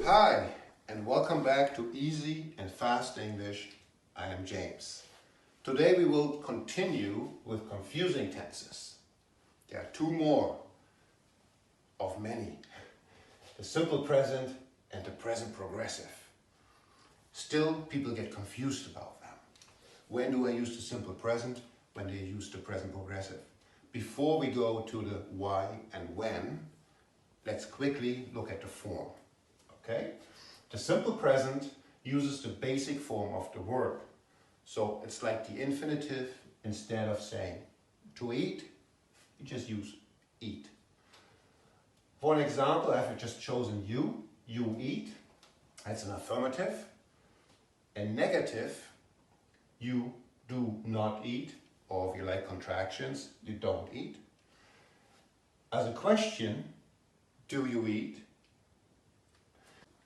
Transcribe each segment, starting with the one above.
Hi, and welcome back to Easy and Fast English. I am James. Today we will continue with confusing tenses. There are two more of many. The simple present and the present progressive. Still, people get confused about them. When do I use the simple present? When do I use the present progressive? Before we go to the why and when, let's quickly look at the form. Okay? The simple present uses the basic form of the verb. So it's like the infinitive. Instead of saying to eat, you just use eat. For an example, I've just chosen you. You eat. That's an affirmative. A negative, you do not eat. Or if you like contractions, you don't eat. As a question, do you eat?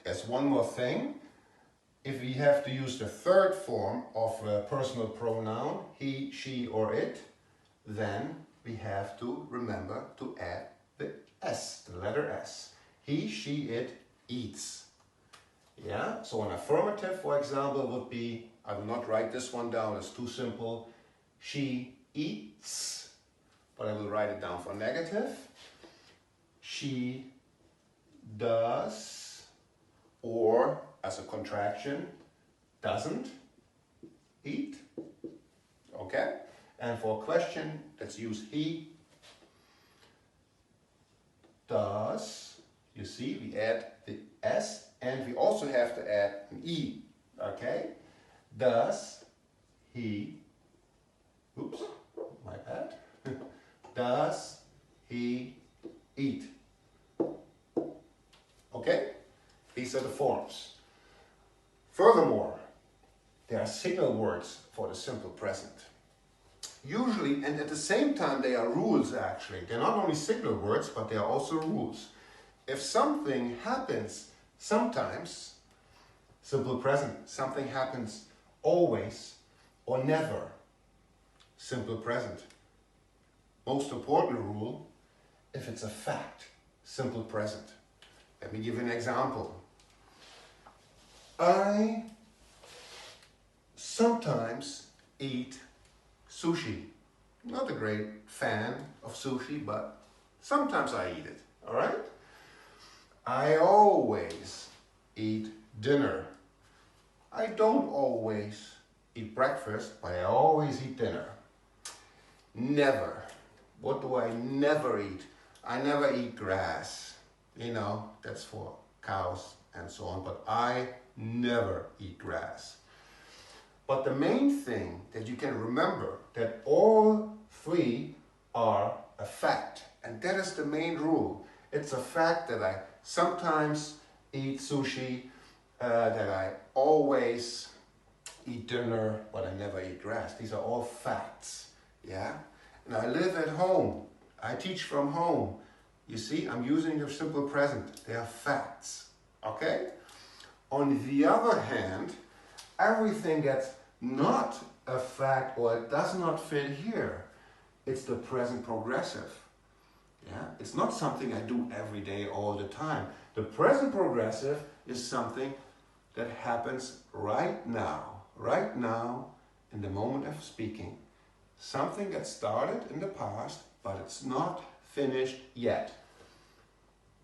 There's one more thing. If we have to use the third form of a personal pronoun, he, she, or it, then we have to remember to add the S, the letter S. He, she, it eats. Yeah, so an affirmative, for example, would be, I will not write this one down, it's too simple. She eats, but I will write it down for negative. She does, or as a contraction, doesn't eat. Okay? And for a question, let's use he does. You see, we add the S and we also have to add an E. Okay? Does he, oops, my bad. Does he eat? Okay? These are the forms. Furthermore, there are signal words for the simple present. Usually, and at the same time, they are rules actually. They're not only signal words, but they are also rules. If something happens sometimes, simple present, something happens always or never, simple present. Most important rule, if it's a fact, simple present. Let me give you an example. I sometimes eat sushi. Not a great fan of sushi, but sometimes I eat it, all right? I always eat dinner. I don't always eat breakfast, but I always eat dinner. Never. What do I never eat? I never eat grass. You know, that's for cows and so on, but I never eat grass. But the main thing that you can remember, that all three are a fact, and that is the main rule. It's a fact that I sometimes eat sushi, that I always eat dinner, but I never eat grass. These are all facts, yeah? And I live at home. I teach from home. You see, I'm using the simple present. They are facts, okay? On the other hand, everything that's not a fact or it does not fit here, it's the present progressive. Yeah, it's not something I do every day all the time. The present progressive is something that happens right now in the moment of speaking. Something that started in the past, but it's not finished yet.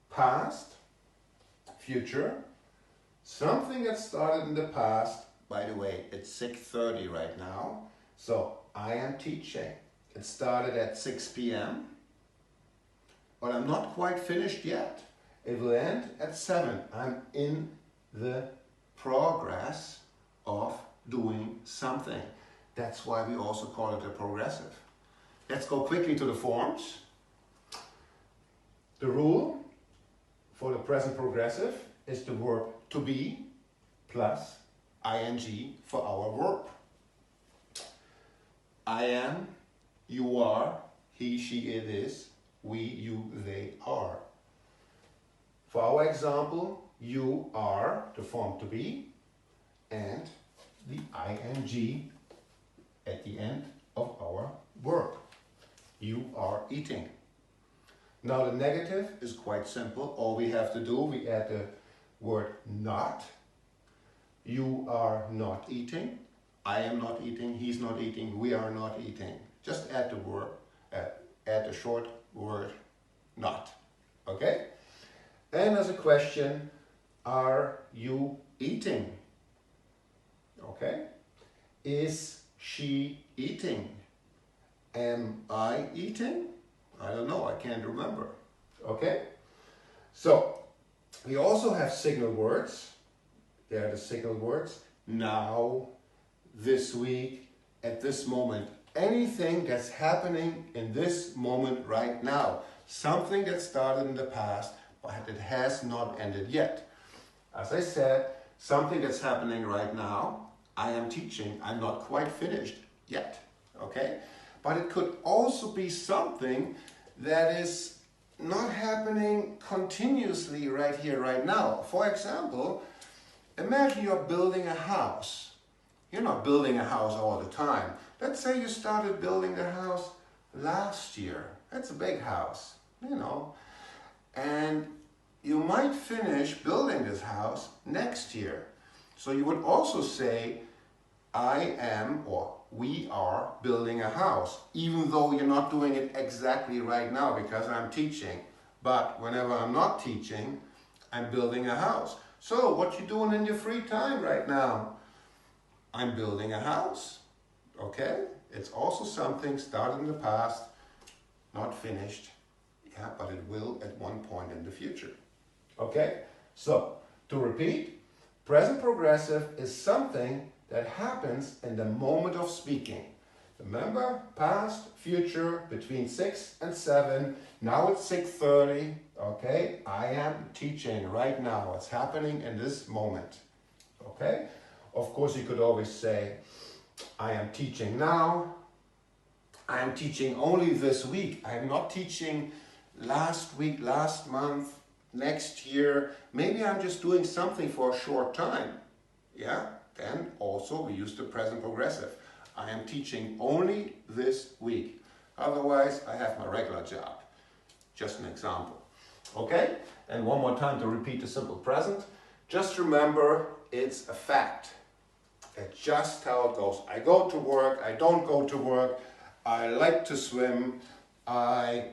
Past, future, something that started in the past. By the way, it's 6:30 right now, so I am teaching. It started at 6 p.m., but I'm not quite finished yet. It will end at 7. I'm in the progress of doing something. That's why we also call it a progressive. Let's go quickly to the forms. The rule for the present progressive is the verb to be plus ing for our verb. I am, you are, he, she, it is, we, you, they are. For our example, you are the form to be and the ing at the end of our verb. You are eating. Now the negative is quite simple. All we have to do, we add the word not. You are not eating. I am not eating. He's not eating. We are not eating. Just add the word, add the short word not. Okay? And as a question, are you eating? Okay? Is she eating? Am I eating? I don't know. I can't remember. Okay? So, we also have signal words. They are the signal words. Now, this week, at this moment. Anything that's happening in this moment right now. Something that started in the past, but it has not ended yet. As I said, something that's happening right now. I am teaching. I'm not quite finished yet. Okay? But it could also be something that is not happening continuously right here, right now. For example, imagine you're building a house. You're not building a house all the time. Let's say you started building the house last year. That's a big house, you know. And you might finish building this house next year. So you would also say, I am, or we are building a house, even though you're not doing it exactly right now because I'm teaching. But whenever I'm not teaching, I'm building a house. So what you doing in your free time right now? I'm building a house. Okay? It's also something started in the past, not finished. Yeah, but it will at one point in the future. Okay? So, to repeat, present progressive is something that happens in the moment of speaking. Remember, past, future, between 6 and 7. Now it's 6:30. Okay? I am teaching right now. It's happening in this moment. Okay? Of course, you could always say, I am teaching now. I am teaching only this week. I am not teaching last week, last month, next year. Maybe I'm just doing something for a short time. Yeah? Then also we use the present progressive. I am teaching only this week. Otherwise, I have my regular job. Just an example. Okay? And one more time to repeat the simple present. Just remember, it's a fact. It's just how it goes. I go to work, I don't go to work, I like to swim, I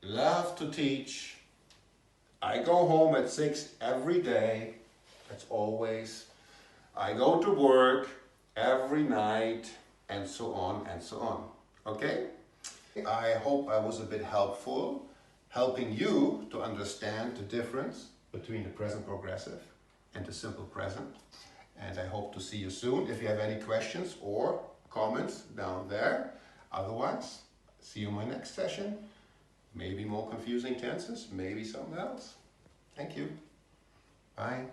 love to teach, I go home at 6 every day, that's always, I go to work every night, and so on and so on. Okay? I hope I was a bit helpful, helping you to understand the difference between the present progressive and the simple present. And I hope to see you soon. If you have any questions or comments down there. Otherwise, see you in my next session. Maybe more confusing tenses, maybe something else. Thank you. Bye.